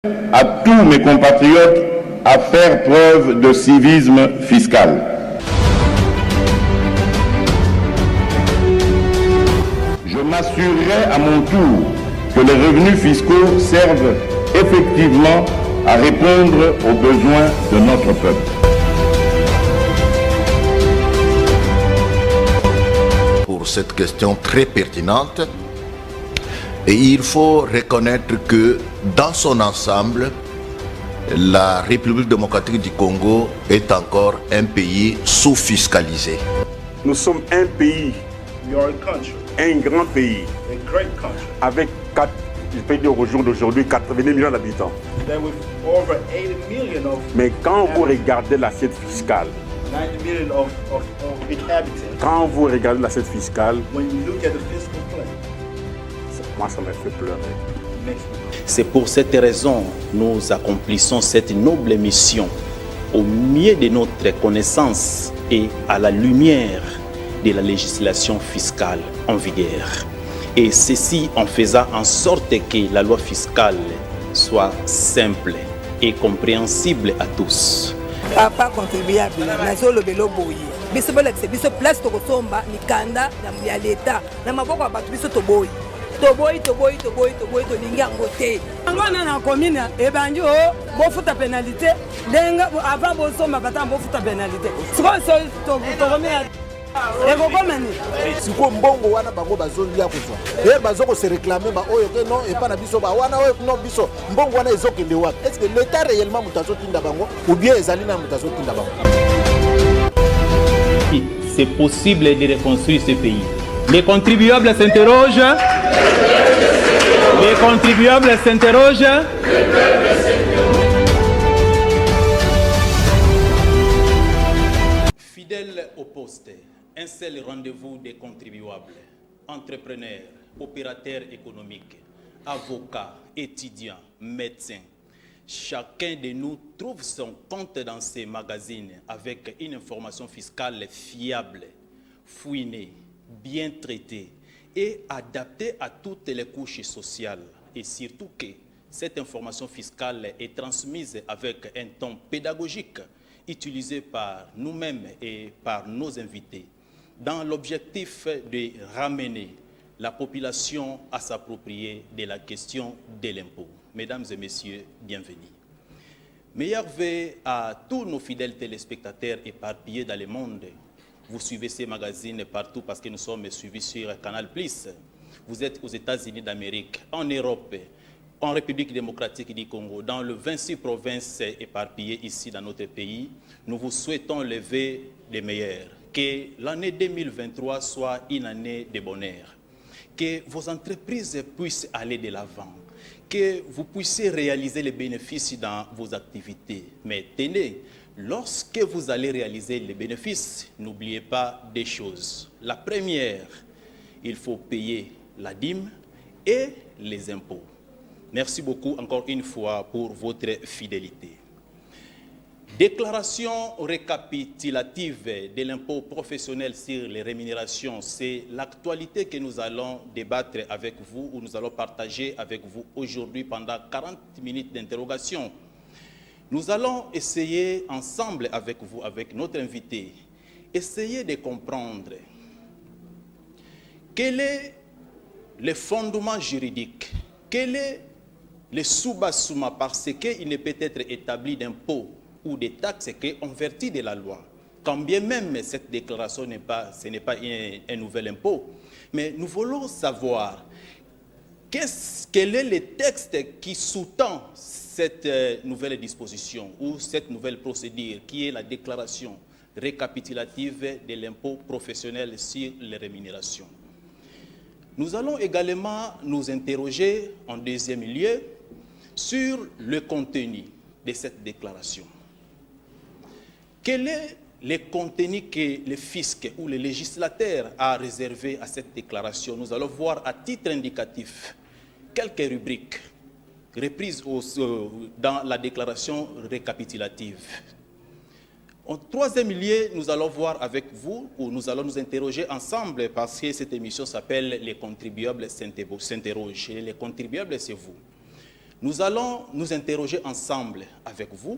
à tous mes compatriotes à faire preuve de civisme fiscal. Je m'assurerai à mon tour que les revenus fiscaux servent effectivement à répondre aux besoins de notre peuple. Pour cette question très pertinente, et il faut reconnaître que dans son ensemble, la République démocratique du Congo est encore un pays sous-fiscalisé. Nous sommes un pays, un grand pays, avec je peux dire au jour d'aujourd'hui 80 millions d'habitants. Mais quand vous regardez l'assiette fiscale, quand vous regardez l'assiette fiscale, moi ça me fait pleurer. C'est pour cette raison que nous accomplissons cette noble mission au mieux de notre connaissance et à la lumière de la législation fiscale en vigueur. Et ceci en faisant en sorte que la loi fiscale soit simple et compréhensible à tous. Papa contribuable, nazolo belo boye. Biso bolakse biso place to kosomba mikanda ya l'État. Na maboko ba biso to boye. To boye to linga ngote. Ngwana na commune e banjo bo futa pénalité. Lenga avant bo somba bata bo futa pénalité. Siko to komea. Ego komani. Siko mbongo wana bango bazolia kozwa. Et bazoko se réclamer ba oyo ke non et pas na biso ba wana oyo non biso mbongo wana ezokende wapi? Est-ce que l'État réellement mutazo tinda bango ou bien ezali na mutazo tinda bango? C'est possible de reconstruire ce pays. Les contribuables s'interrogent. Les contribuables s'interrogent. Fidèles au poste, un seul rendez-vous des contribuables, entrepreneurs, opérateurs économiques, avocats, étudiants, médecins. Chacun de nous trouve son compte dans ces magazines avec une information fiscale fiable, fouinée, bien traitée et adaptée à toutes les couches sociales. Et surtout que cette information fiscale est transmise avec un ton pédagogique utilisé par nous-mêmes et par nos invités dans l'objectif de ramener la population à s'approprier de la question de l'impôt. Mesdames et messieurs, bienvenue. Meilleurs vœux à tous nos fidèles téléspectateurs éparpillés dans le monde. Vous suivez ces magazines partout parce que nous sommes suivis sur Canal+. Vous êtes aux États-Unis d'Amérique, en Europe, en République démocratique du Congo, dans les 26 provinces éparpillées ici dans notre pays. Nous vous souhaitons le vœu des meilleurs. Que l'année 2023 soit une année de bonheur. Que vos entreprises puissent aller de l'avant. Que vous puissiez réaliser les bénéfices dans vos activités. Mais tenez, lorsque vous allez réaliser les bénéfices, n'oubliez pas des choses. La première, il faut payer la dîme et les impôts. Merci beaucoup encore une fois pour votre fidélité. Déclaration récapitulative de l'impôt professionnel sur les rémunérations, c'est l'actualité que nous allons débattre avec vous ou nous allons partager avec vous aujourd'hui pendant 40 minutes d'interrogation. Nous allons essayer ensemble avec vous, avec notre invité, essayer de comprendre quel est le fondement juridique, quel est le sous-bassouma parce qu'il ne peut être établi d'impôt ou des taxes qu'en vertu de la loi. Quand bien même cette déclaration ce n'est pas un nouvel impôt, mais nous voulons savoir quel est le texte qui sous-tend cette nouvelle disposition ou cette nouvelle procédure qui est la déclaration récapitulative de l'impôt professionnel sur les rémunérations. Nous allons également nous interroger en deuxième lieu sur le contenu de cette déclaration. Quel est le contenu que le fisc ou le législateur a réservé à cette déclaration? Nous allons voir à titre indicatif quelques rubriques reprises dans la déclaration récapitulative. En troisième lieu, nous allons voir avec vous, ou nous allons nous interroger ensemble, parce que cette émission s'appelle « Les contribuables s'interrogent ». Les contribuables, c'est vous. Nous allons nous interroger ensemble avec vous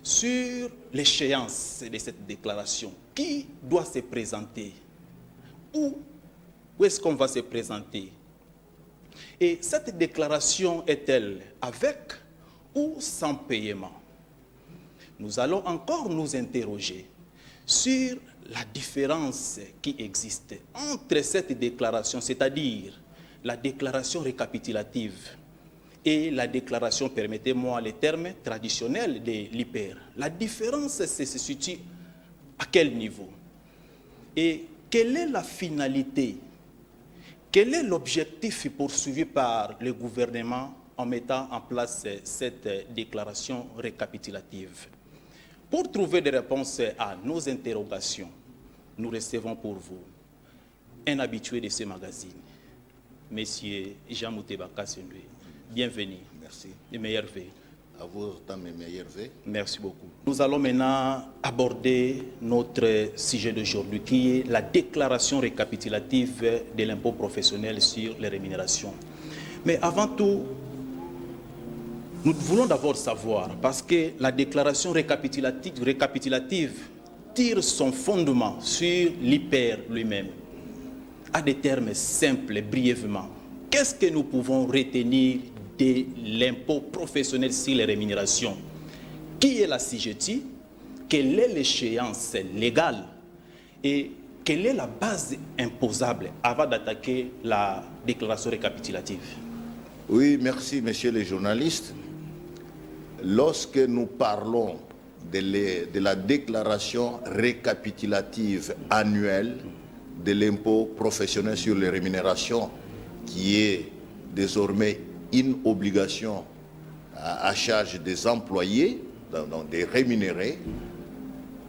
sur l'échéance de cette déclaration. Qui doit se présenter? Où est-ce qu'on va se présenter? Et cette déclaration est-elle avec ou sans paiement? Nous allons encore nous interroger sur la différence qui existe entre cette déclaration, c'est-à-dire la déclaration récapitulative et la déclaration, permettez-moi les termes traditionnels de l'IPER. La différence se situe à quel niveau? Et quelle est la finalité? Quel est l'objectif poursuivi par le gouvernement en mettant en place cette déclaration récapitulative? Pour trouver des réponses à nos interrogations, nous recevons pour vous un habitué de ce magazine, Monsieur Jean Mouteba Kassenwe. Bienvenue. Merci. Les meilleurs vœux. À vous autant mes meilleurs vœux. Merci beaucoup. Nous allons maintenant aborder notre sujet d'aujourd'hui qui est la déclaration récapitulative de l'impôt professionnel sur les rémunérations. Mais avant tout, nous voulons d'abord savoir, parce que la déclaration récapitulative tire son fondement sur l'IPER lui-même. À des termes simples, brièvement, qu'est-ce que nous pouvons retenir de l'impôt professionnel sur les rémunérations? Qui est la CIGETI? Quelle est l'échéance légale? Et quelle est la base imposable avant d'attaquer la déclaration récapitulative? Oui, merci, messieurs les journalistes. Lorsque nous parlons de la déclaration récapitulative annuelle de l'impôt professionnel sur les rémunérations, qui est désormais une obligation à charge des employés, donc des rémunérés,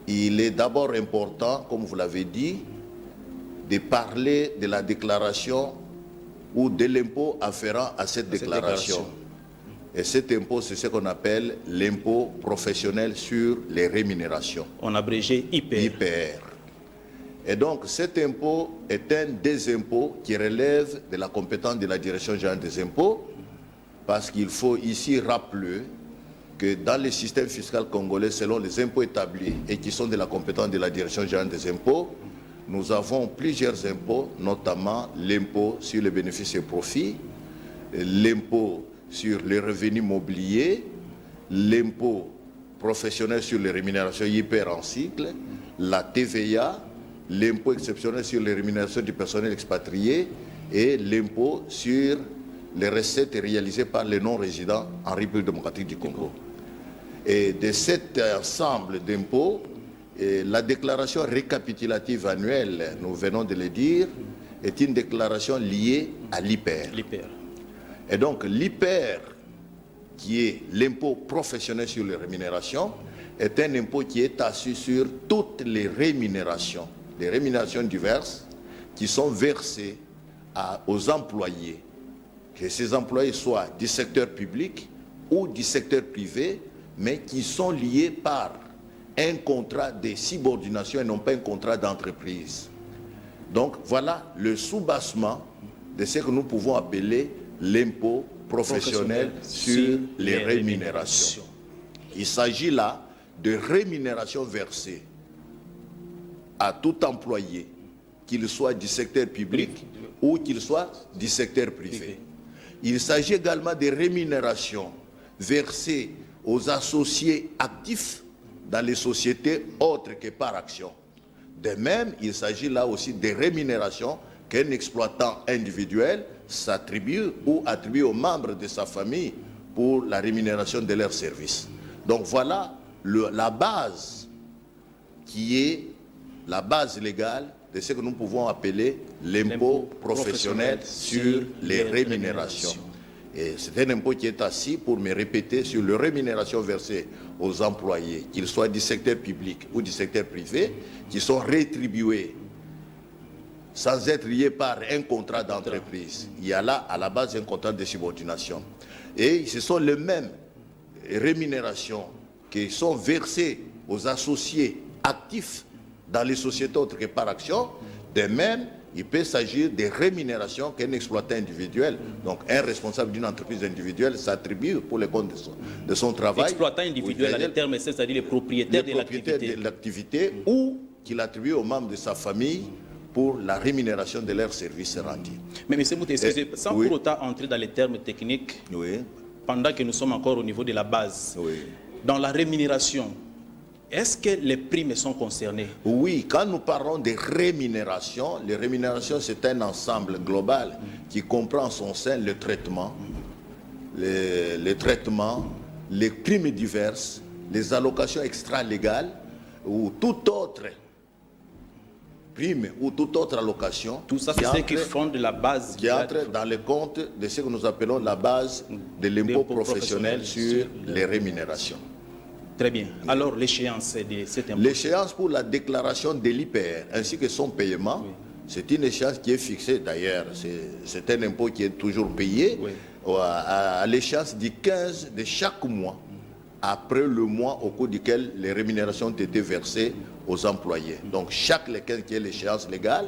il est d'abord important, comme vous l'avez dit, de parler de la déclaration ou de l'impôt afférent à cette déclaration. Et cet impôt, c'est ce qu'on appelle l'impôt professionnel sur les rémunérations. On abrégé IPER. Et donc, cet impôt est un des impôts qui relève de la compétence de la Direction générale des impôts, parce qu'il faut ici rappeler que dans le système fiscal congolais, selon les impôts établis et qui sont de la compétence de la Direction générale des impôts, nous avons plusieurs impôts, notamment l'impôt sur les bénéfices et profits, l'impôt sur les revenus mobiliers, l'impôt professionnel sur les rémunérations IPER en cycle, la TVA, l'impôt exceptionnel sur les rémunérations du personnel expatrié et l'impôt sur les recettes réalisées par les non-résidents en République démocratique du Congo. Et de cet ensemble d'impôts, la déclaration récapitulative annuelle, nous venons de le dire, est une déclaration liée à l'IPER. Et donc l'IPER, qui est l'impôt professionnel sur les rémunérations, est un impôt qui est assis sur toutes les rémunérations diverses qui sont versées aux employés, que ces employés soient du secteur public ou du secteur privé, mais qui sont liés par un contrat de subordination et non pas un contrat d'entreprise. Donc voilà le soubassement de ce que nous pouvons appeler l'impôt professionnel sur les rémunérations. Il s'agit là de rémunérations versées à tout employé, qu'il soit du secteur public ou qu'il soit du secteur privé. Il s'agit également des rémunérations versées aux associés actifs dans les sociétés autres que par action. De même, il s'agit là aussi des rémunérations qu'un exploitant individuel s'attribue ou attribue aux membres de sa famille pour la rémunération de leurs services. Donc voilà la base qui est la base légale de ce que nous pouvons appeler l'impôt professionnel sur les rémunérations. Et c'est un impôt qui est assis, pour me répéter, sur les rémunérations versées aux employés, qu'ils soient du secteur public ou du secteur privé, qui sont rétribués sans être liés par un contrat d'entreprise. Il y a là à la base un contrat de subordination. Et ce sont les mêmes rémunérations qui sont versées aux associés actifs dans les sociétés autres que par action. De même, il peut s'agir des rémunérations qu'un exploitant individuel, donc un responsable d'une entreprise individuelle, s'attribue pour les comptes de son travail. Exploitant individuel, à les termes, c'est-à-dire les propriétaires de l'activité ou qu'il attribue aux membres de sa famille pour la rémunération de leurs services rendus. Mais M. Mouté, excusez, sans pour autant entrer dans les termes techniques, pendant que nous sommes encore au niveau de la base, dans la rémunération, est-ce que les primes sont concernées? Oui, quand nous parlons de rémunération, les rémunérations, c'est un ensemble global qui comprend en son sein le traitement, les primes diverses, les allocations extra-légales ou toute autre prime ou toute autre allocation. Tout ça, c'est ce qui fonde la base. Qui entre dans le compte de ce que nous appelons la base de l'impôt professionnel sur les rémunérations. Très bien. Alors, l'échéance de cet impôt? L'échéance pour la déclaration de l'IPR ainsi que son paiement, c'est une échéance qui est fixée d'ailleurs. C'est un impôt qui est toujours payé à l'échéance du 15 de chaque mois, après le mois au cours duquel les rémunérations ont été versées aux employés. Donc, chaque le 15 qui est l'échéance légale,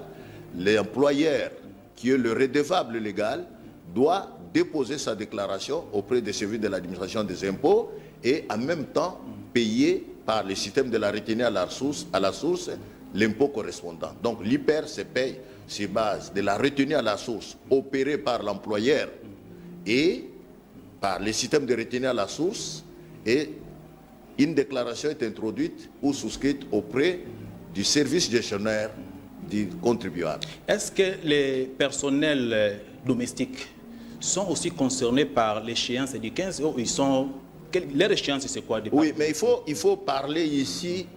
l'employeur qui est le redevable légal doit déposer sa déclaration auprès des services de l'administration des impôts et en même temps payer par le système de la retenue à la source l'impôt correspondant. Donc l'IPR se paye sur base de la retenue à la source opérée par l'employeur et par le système de retenue à la source, et une déclaration est introduite ou souscrite auprès du service gestionnaire du contribuable. Est-ce que les personnels domestiques sont aussi concernés par l'échéance du 15 ou ils sont... Leur échéance, c'est quoi? Oui, mais il faut parler ici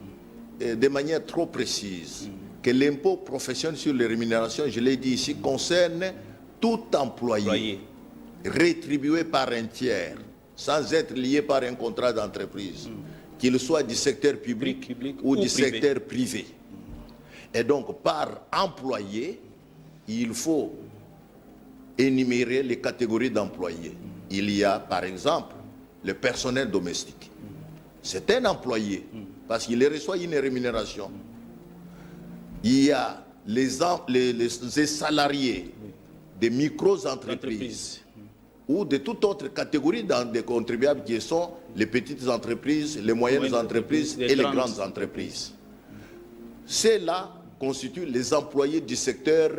de manière trop précise. Que l'impôt professionnel sur les rémunérations, je l'ai dit ici, concerne tout employé rétribué par un tiers, sans être lié par un contrat d'entreprise, qu'il soit du secteur public ou du secteur privé. Et donc, par employé, il faut énumérer les catégories d'employés. Il y a, par exemple, le personnel domestique. C'est un employé, parce qu'il reçoit une rémunération. Il y a les salariés des micro-entreprises ou de toute autre catégorie des contribuables qui sont les petites entreprises, les moyennes entreprises et les grandes entreprises. Ceux-là constituent les employés du secteur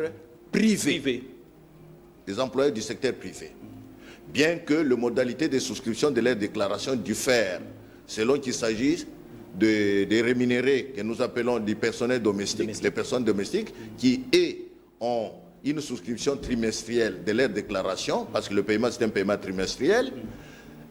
privé. Les employés du secteur privé. Bien que les modalités de souscription de leur déclaration diffèrent selon qu'il s'agisse de rémunérés que nous appelons des personnels domestiques, les personnes domestiques qui ont une souscription trimestrielle de leur déclaration, parce que le paiement c'est un paiement trimestriel,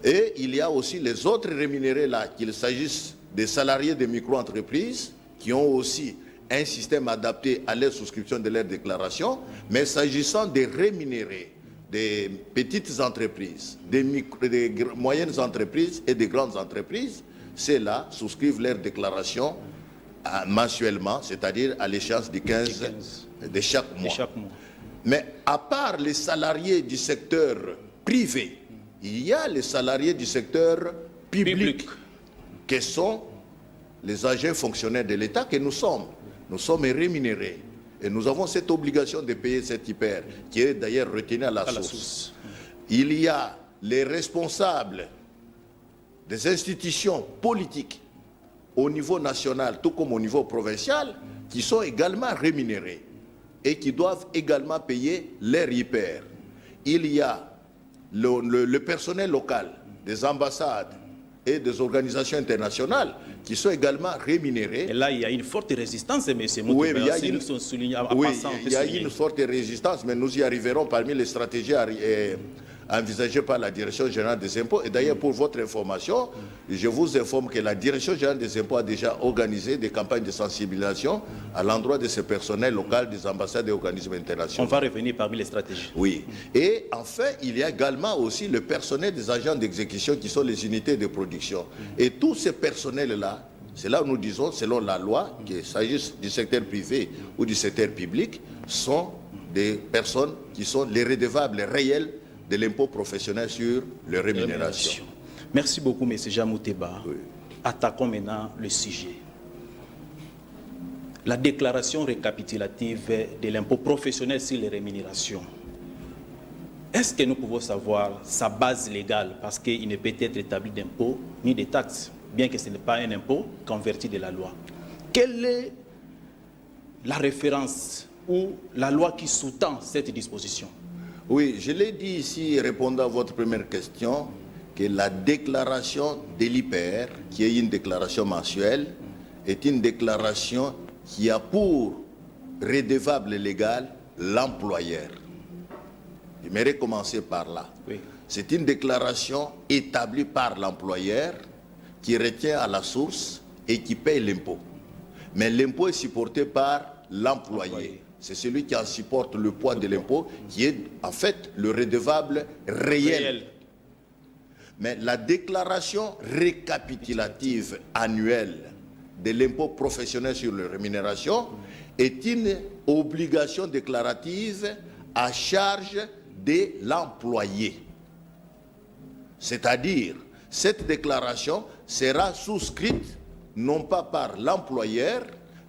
et il y a aussi les autres rémunérés là, qu'il s'agisse des salariés de micro-entreprises qui ont aussi un système adapté à leur souscription de leur déclaration, mais s'agissant des rémunérés des petites entreprises, des moyennes entreprises et des grandes entreprises, ceux-là souscrivent leur déclaration mensuellement, c'est-à-dire à l'échéance du 15 de chaque mois. Mais à part les salariés du secteur privé, il y a les salariés du secteur public, qui sont les agents fonctionnaires de l'État que nous sommes. Nous sommes rémunérés. Et nous avons cette obligation de payer cet IPR, qui est d'ailleurs retenu à la source. Il y a les responsables des institutions politiques au niveau national, tout comme au niveau provincial, qui sont également rémunérés et qui doivent également payer leur IPR. Il y a le personnel local des ambassades et des organisations internationales qui sont également rémunérés. Et là, il y a une forte résistance, M. Moutou. Oui, il y a une forte résistance, mais nous y arriverons parmi les stratégies envisagées par la Direction générale des impôts. Et d'ailleurs, pour votre information, je vous informe que la Direction générale des impôts a déjà organisé des campagnes de sensibilisation à l'endroit de ce personnel local des ambassades et organismes internationaux. On va revenir parmi les stratégies. Oui. Et enfin, il y a également aussi le personnel des agents d'exécution qui sont les unités de production. Et tous ces personnels-là, c'est là où nous disons, selon la loi, qu'il s'agisse du secteur privé ou du secteur public, sont des personnes qui sont les redevables réels de l'impôt professionnel sur les rémunérations. Merci beaucoup, M. Jamouteba. Oui. Attaquons maintenant le sujet. la déclaration récapitulative de l'impôt professionnel sur les rémunérations. Est-ce que nous pouvons savoir sa base légale, parce qu'il ne peut être établi d'impôt ni de taxes, bien que ce n'est pas un impôt converti de la loi? Quelle est la référence ou la loi qui sous-tend cette disposition? Oui, je l'ai dit ici, répondant à votre première question, que la déclaration de l'IPR, qui est une déclaration mensuelle, est une déclaration qui a pour redevable légal l'employeur. J'aimerais commencer par là. Oui. C'est une déclaration établie par l'employeur qui retient à la source et qui paye l'impôt. Mais l'impôt est supporté par l'employé. C'est celui qui en supporte le poids de l'impôt qui est en fait le redevable réel. Mais la déclaration récapitulative annuelle de l'impôt professionnel sur les rémunérations est une obligation déclarative à charge de l'employé. C'est-à-dire, cette déclaration sera souscrite non pas par l'employeur,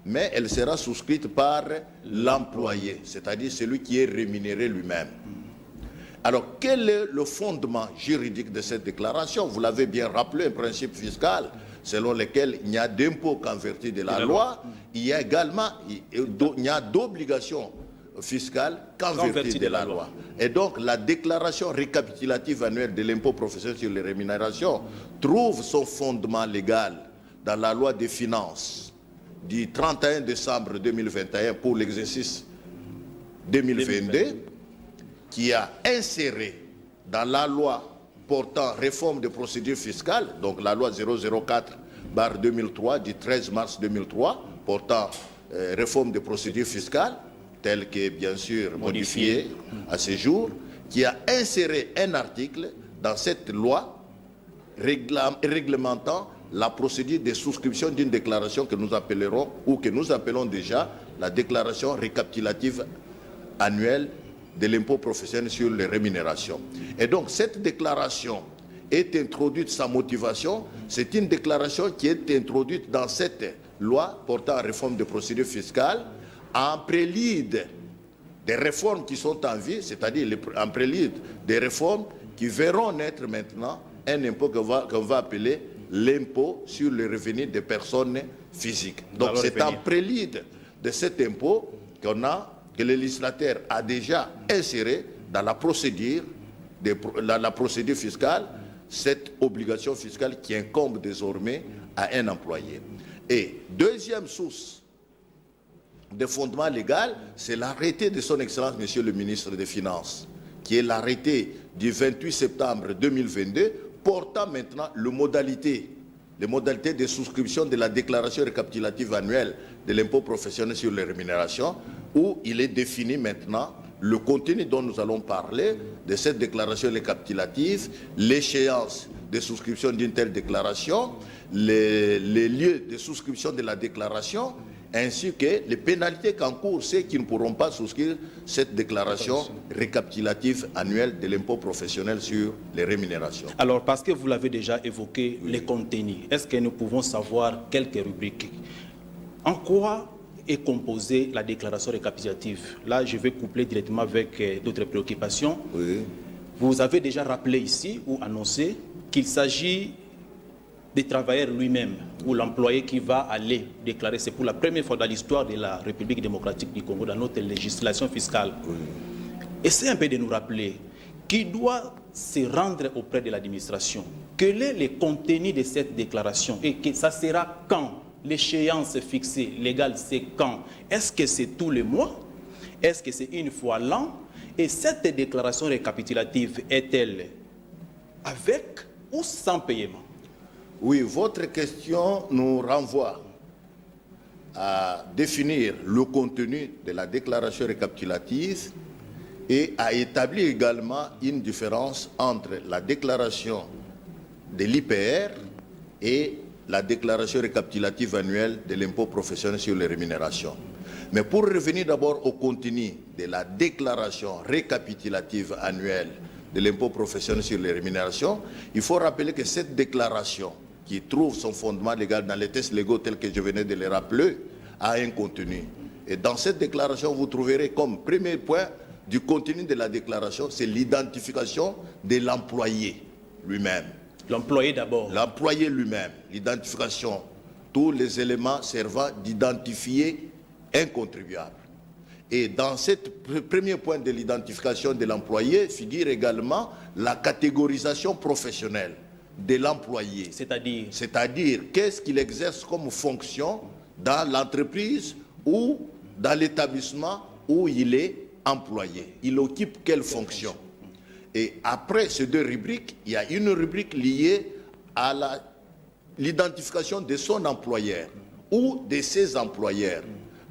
mais elle sera souscrite par l'employé, c'est-à-dire celui qui est rémunéré lui-même. Alors, quel est le fondement juridique de cette déclaration? Vous l'avez bien rappelé, un principe fiscal selon lequel il n'y a d'impôt qu'en vertu de la loi, il y a également d'obligations fiscales qu'en vertu de la loi. Et donc, la déclaration récapitulative annuelle de l'impôt professionnel sur les rémunérations trouve son fondement légal dans la loi des finances du 31 décembre 2021 pour l'exercice 2022, qui a inséré dans la loi portant réforme des procédures fiscales, donc la loi 004/2003 du 13 mars 2003 portant réforme des procédures fiscales, telle que bien sûr modifiée à ce jour, qui a inséré un article dans cette loi réglementant la procédure de souscription d'une déclaration que nous appellerons, ou que nous appelons déjà, la déclaration récapitulative annuelle de l'impôt professionnel sur les rémunérations. Et donc, cette déclaration est introduite, sa motivation, c'est une déclaration qui est introduite dans cette loi portant réforme des procédures fiscales, en prélude des réformes qui sont en vie, c'est-à-dire en prélude des réformes qui verront naître maintenant un impôt qu'on va appeler l'impôt sur le revenu des personnes physiques. Donc c'est en prélude de cet impôt que le législateur a déjà inséré dans la procédure, la procédure fiscale, cette obligation fiscale qui incombe désormais à un employé. Et deuxième source de fondement légal, c'est l'arrêté de son Excellence, Monsieur le Ministre des Finances, qui est l'arrêté du 28 septembre 2022, portant maintenant les modalités de souscription de la déclaration récapitulative annuelle de l'impôt professionnel sur les rémunérations, où il est défini maintenant le contenu dont nous allons parler de cette déclaration récapitulative, l'échéance de souscription d'une telle déclaration, les lieux de souscription de la déclaration, ainsi que les pénalités qu'encourent ceux qui ne pourront pas souscrire cette déclaration récapitulative annuelle de l'impôt professionnel sur les rémunérations. Alors, parce que vous l'avez déjà évoqué, les contenus, est-ce que nous pouvons savoir quelques rubriques? En quoi est composée la déclaration récapitulative? Là, je vais coupler directement avec d'autres préoccupations. Oui. Vous avez déjà rappelé ici ou annoncé qu'il s'agit des travailleurs lui-même ou l'employé qui va aller déclarer. C'est pour la première fois dans l'histoire de la République démocratique du Congo, dans notre législation fiscale. Oui. Essayez un peu de nous rappeler qui doit se rendre auprès de l'administration. Quel est le contenu de cette déclaration et que ça sera quand? L'échéance fixée légale, c'est quand? Est-ce que c'est tous les mois? Est-ce que c'est une fois l'an? Et cette déclaration récapitulative est-elle avec ou sans paiement? Oui, votre question nous renvoie à définir le contenu de la déclaration récapitulative et à établir également une différence entre la déclaration de l'IPR et la déclaration récapitulative annuelle de l'impôt professionnel sur les rémunérations. Mais pour revenir d'abord au contenu de la déclaration récapitulative annuelle de l'impôt professionnel sur les rémunérations, il faut rappeler que cette déclaration, qui trouve son fondement légal dans les textes légaux tels que je venais de les rappeler, a un contenu. Et dans cette déclaration, vous trouverez comme premier point du contenu de la déclaration, c'est l'identification de l'employé lui-même. L'employé d'abord. L'employé lui-même, l'identification, tous les éléments servant d'identifier un contribuable. Et dans ce premier point de l'identification de l'employé figure également la catégorisation professionnelle de l'employé. C'est-à-dire qu'est-ce qu'il exerce comme fonction dans l'entreprise ou dans l'établissement où il est employé. Il occupe quelle fonction? Et après ces deux rubriques, il y a une rubrique liée à l'identification de son employeur ou de ses employeurs.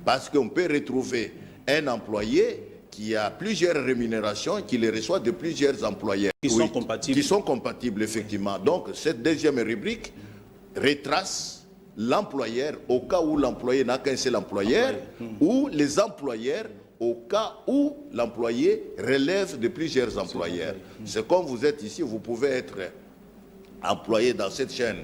Parce qu'on peut retrouver un employé qui a plusieurs rémunérations, qui les reçoit de plusieurs employeurs. Qui sont compatibles. Qui sont compatibles, effectivement. Donc, cette deuxième rubrique retrace l'employeur au cas où l'employé n'a qu'un seul employeur, ou les employeurs au cas où l'employé relève de plusieurs employeurs. C'est comme vous êtes ici, vous pouvez être employé dans cette chaîne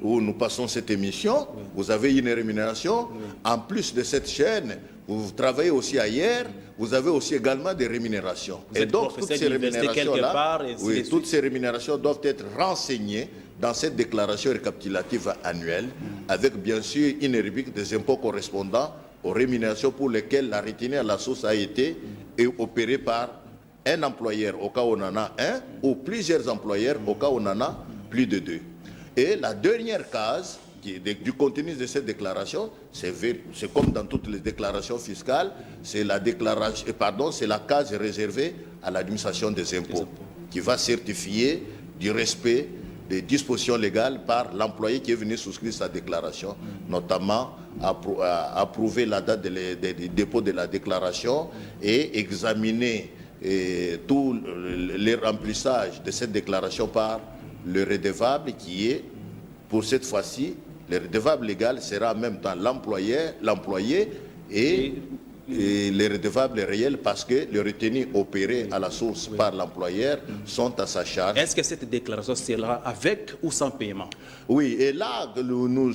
où nous passons cette émission, vous avez une rémunération. En plus de cette chaîne, vous travaillez aussi ailleurs, vous avez aussi également des rémunérations. Et donc, toutes ces rémunérations-là, toutes ces rémunérations doivent être renseignées dans cette déclaration récapitulative annuelle, avec bien sûr une rubrique des impôts correspondants aux rémunérations pour lesquelles la retenue à la source a été opérée par un employeur au cas où on en a un, ou plusieurs employeurs au cas où on en a plus de deux. Et la dernière case du contenu de cette déclaration, c'est comme dans toutes les déclarations fiscales, c'est la case réservée à l'administration des impôts, qui va certifier du respect des dispositions légales par l'employé qui est venu souscrire sa déclaration, notamment approuver la date de dépôt de la déclaration et examiner tout le remplissage de cette déclaration par le redevable qui est, pour cette fois-ci, le redevable légal sera en même temps l'employé et les redevables réels, parce que les retenues opérées à la source par l'employeur sont à sa charge. Est-ce que cette déclaration sera avec ou sans paiement? Oui, et là,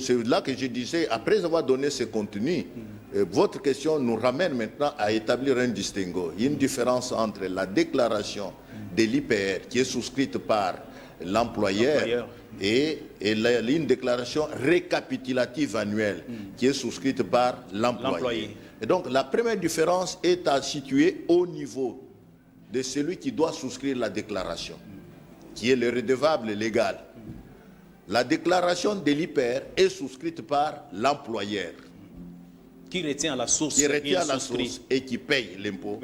c'est là que je disais, après avoir donné ce contenu, votre question nous ramène maintenant à établir un distinguo. Il y a une différence entre la déclaration de l'IPR qui est souscrite par l'employeur et une déclaration récapitulative annuelle qui est souscrite par l'employé. Et donc la première différence est à situer au niveau de celui qui doit souscrire la déclaration, qui est le redevable légal. La déclaration de l'IPR est souscrite par l'employeur. Qui retient à la source. Qui retient à la source et qui paye l'impôt.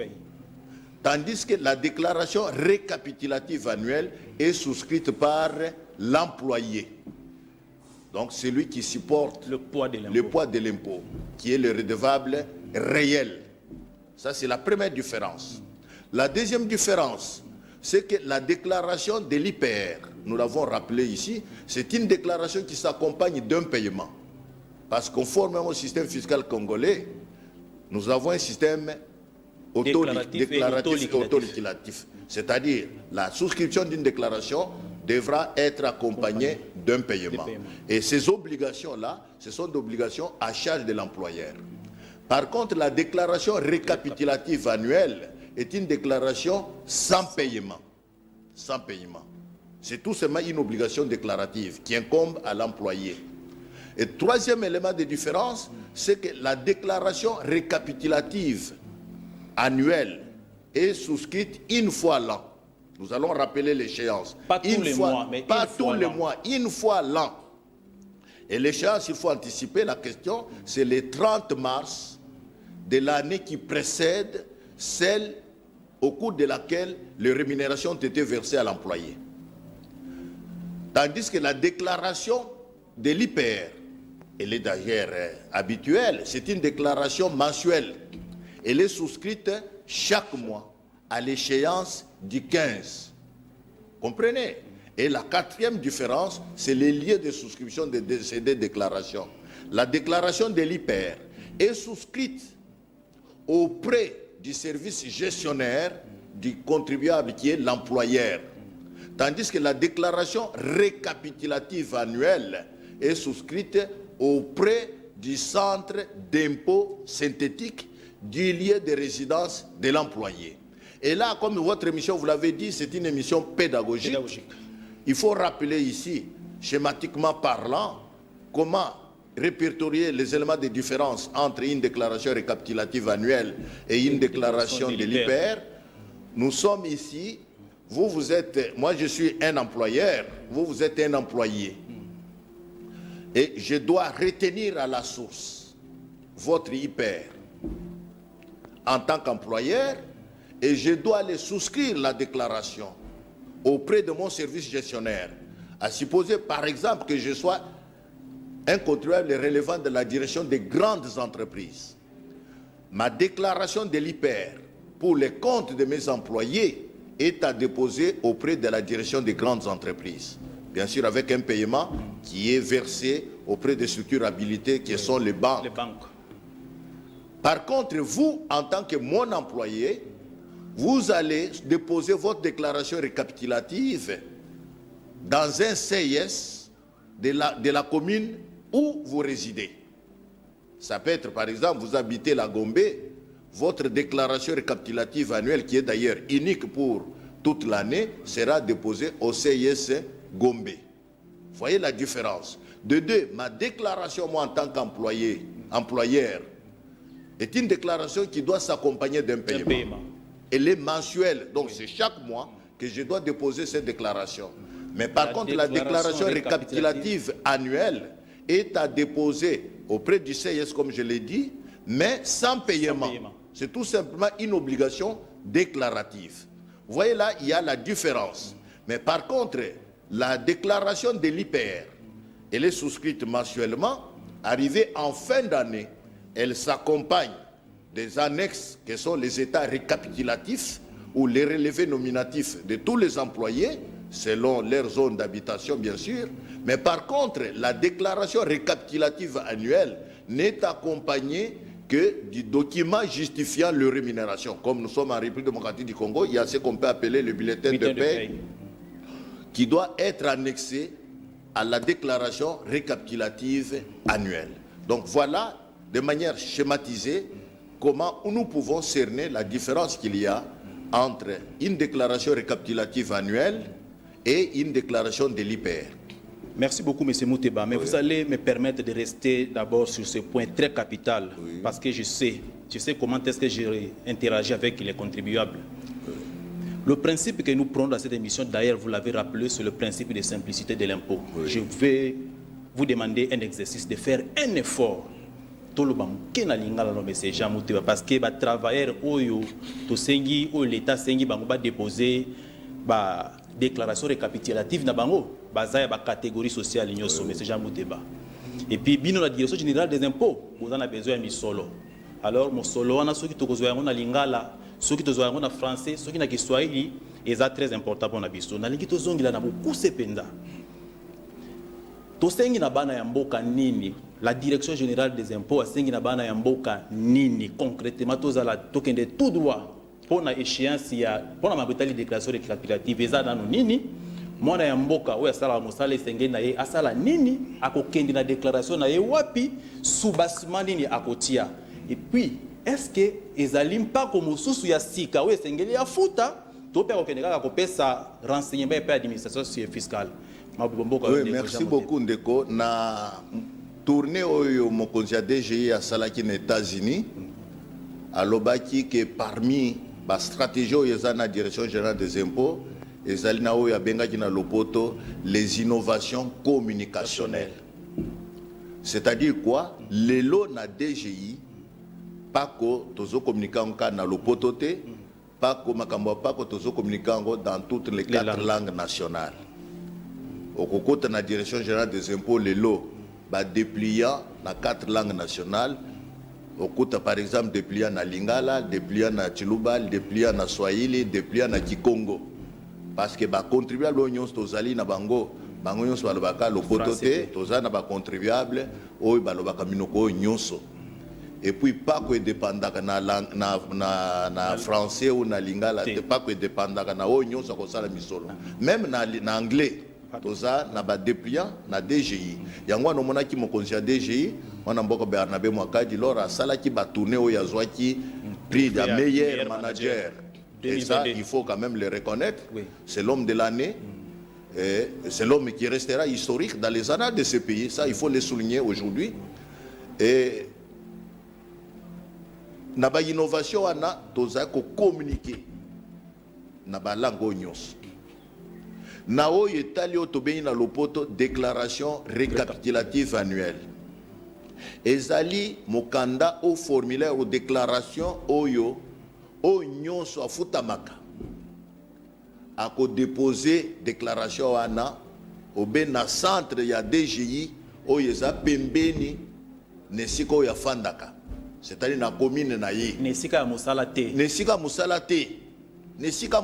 Tandis que la déclaration récapitulative annuelle est souscrite par l'employé. Donc celui qui supporte le poids de l'impôt, qui est le redevable réel. Ça, c'est la première différence. La deuxième différence, c'est que la déclaration de l'IPR, nous l'avons rappelé ici, c'est une déclaration qui s'accompagne d'un paiement. Parce conformément au système fiscal congolais, nous avons un système déclaratif et autoliquidatif. C'est-à-dire, la souscription d'une déclaration devra être accompagnée d'un paiement. Et ces obligations-là, ce sont des obligations à charge de l'employeur. Par contre, la déclaration récapitulative annuelle est une déclaration sans paiement. Sans paiement. C'est tout simplement une obligation déclarative qui incombe à l'employé. Et troisième élément de différence, c'est que la déclaration récapitulative annuelle est souscrite une fois l'an. Nous allons rappeler l'échéance. Pas tous les mois, mais pas tous les mois, une fois l'an. Et l'échéance, il faut anticiper la question, c'est le 30 mars de l'année qui précède celle au cours de laquelle les rémunérations ont été versées à l'employé. Tandis que la déclaration de l'IPR, elle est d'ailleurs habituelle, c'est une déclaration mensuelle. Elle est souscrite chaque mois à l'échéance du 15. Comprenez? Et la quatrième différence, c'est les lieux de souscription de ces deux déclarations. La déclaration de l'IPR est souscrite auprès du service gestionnaire du contribuable qui est l'employeur. Tandis que la déclaration récapitulative annuelle est souscrite auprès du centre d'impôt synthétique du lieu de résidence de l'employé. Et là, comme votre émission, vous l'avez dit, c'est une émission pédagogique. Il faut rappeler ici, schématiquement parlant, comment répertorier les éléments de différence entre une déclaration récapitulative annuelle et une déclaration de l'IPR. Nous sommes ici, vous êtes, moi je suis un employeur, vous êtes un employé. Et je dois retenir à la source votre IPR en tant qu'employeur et je dois aller souscrire la déclaration auprès de mon service gestionnaire. À supposer par exemple que je sois un contribuable relevant de la direction des grandes entreprises. Ma déclaration de l'IPR pour les comptes de mes employés est à déposer auprès de la direction des grandes entreprises. Bien sûr avec un paiement qui est versé auprès des structures habilitées qui sont les banques. Par contre, vous, en tant que mon employé, vous allez déposer votre déclaration récapitulative dans un CIS de la commune où vous résidez. Ça peut être, par exemple, vous habitez la Gombe, votre déclaration récapitulative annuelle, qui est d'ailleurs unique pour toute l'année, sera déposée au CIS Gombe. Vous voyez la différence. De deux, ma déclaration, moi, en tant qu'employeur, est une déclaration qui doit s'accompagner d'un paiement. Elle est mensuelle, donc c'est chaque mois que je dois déposer cette déclaration. Mais par contre, la déclaration récapitulative annuelle est à déposer auprès du CIS, comme je l'ai dit, mais sans paiement. C'est tout simplement une obligation déclarative. Vous voyez là, il y a la différence. Mais par contre, la déclaration de l'IPR, elle est souscrite mensuellement. Arrivée en fin d'année, elle s'accompagne des annexes qui sont les états récapitulatifs ou les relevés nominatifs de tous les employés, selon leur zone d'habitation bien sûr. Mais par contre, la déclaration récapitulative annuelle n'est accompagnée que du document justifiant leur rémunération. Comme nous sommes en République démocratique du Congo, il y a ce qu'on peut appeler le bulletin de paie qui doit être annexé à la déclaration récapitulative annuelle. Donc voilà, de manière schématisée, comment nous pouvons cerner la différence qu'il y a entre une déclaration récapitulative annuelle et une déclaration de l'IPR. Merci beaucoup, M. Mouteba. Mais vous allez me permettre de rester d'abord sur ce point très capital, parce que je sais comment est-ce que j'ai interagi avec les contribuables. Le principe que nous prenons dans cette émission, d'ailleurs, vous l'avez rappelé, c'est le principe de simplicité de l'impôt. Je vais vous demander un exercice de faire un effort. Parce que les travailleurs, l'État va déposer la déclaration récapitulative dans la catégorie sociale. Et puis, la direction générale des impôts, vous en avez besoin de solo. Alors, mon solo, on a ceux qui sont en lingala, ceux qui sont en français, ceux qui sont en swahili, et c'est très important pour nous. On a beaucoup de penda. Tosengi na bana ya mboka nini la direction générale des impôts asengi na bana ya mboka nini concrètement tozala tokende tout droit pour na échéance ya pour na mabetali déclaration récapitulative eza dans nini mwana ya mboka oyo asala mosala esenge na ye asala nini akokende na déclaration na ye wapi soubassement nini akotia et puis est-ce que ezali mpako mosusu ya sika oyo esengeli ya futa to pe okende kaka kopesa renseignement pe administration fiscale. Oui, merci beaucoup Ndeko. Na tournée au mokonzi ya DGI à Salaki aux États-Unis, à l'obaki que parmi la stratégie de la direction générale des impôts, les innovations communicationnelles. C'est-à-dire quoi? Les lots na DGI, pas que tozo communicant na lopotote, pas que makambo pas que tozo communicant dans toutes les 4 langues nationales. Au côté de la direction générale des impôts, les lots dépliant dans 4 langues nationales. Au côté par exemple dépliant na Lingala, dépliant na Chiluba, dépliant na Swahili, dépliant na Kikongo. Parce que contribuable aux tozali na bango, bango nyonso balobaka lopotote, tozali na contribuable oyo balobaka minoko nyonso. Et puis pas que dépendaka na français ou na Lingala, pas que dépendaka na oyo nyonso ko sala misolo. Même na anglais. toza na ba dépliant na DGI yango no mona ki mokonzi ya DGI wana mboko Bernabe Mwakadi lora sala ki ba tourner o yazwaki prix de meilleur manager. Et ça, il faut quand même le reconnaître. Oui. C'est l'homme de l'année. C'est l'homme qui restera historique dans les annales de ce pays. Ça, il faut le souligner aujourd'hui. Et na ba innovation wana toza ko communiquer na ba langue nyos. Na o yetali o tobeni na lopoto déclaration récapitulative annuelle. Ezali mokanda au formulaire ou déclaration oyo o nyonso afutamaka ako déposer déclaration wana obe na centre ya DGI oyo eza pembeni nesika oyo afandaka, c'est-à-dire na commune na ye nesika musala te nesika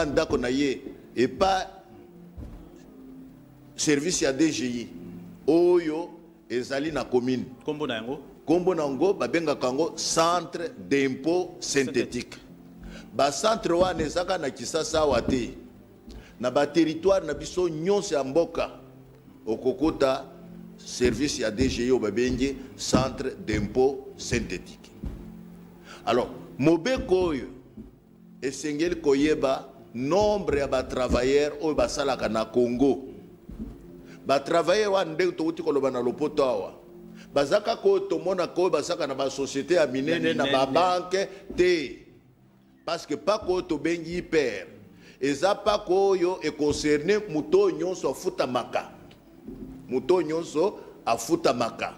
ndako na ye et pas service ya DGI oyo ezali na commune. Kombo na yango babenga kango centre d'impôt synthétique. Ba centre wana ezaka na Kisasa wate na ba territoire na biso nyonso ya mboka okokota service ya DGI o babengi centre d'impôt synthétique. Alors mobeko oyo esengeli koyeba nombre ya ba travailleurs oyo basalaka na Congo. Ba travailleurs wana nde touti koloba na lopoto awa bazaka ko tomona ko basaka na ba société ya minene na ba banque te, parce que pas ko to bengi hyper eza pas ko yo e concerner muto nyonso afuta maka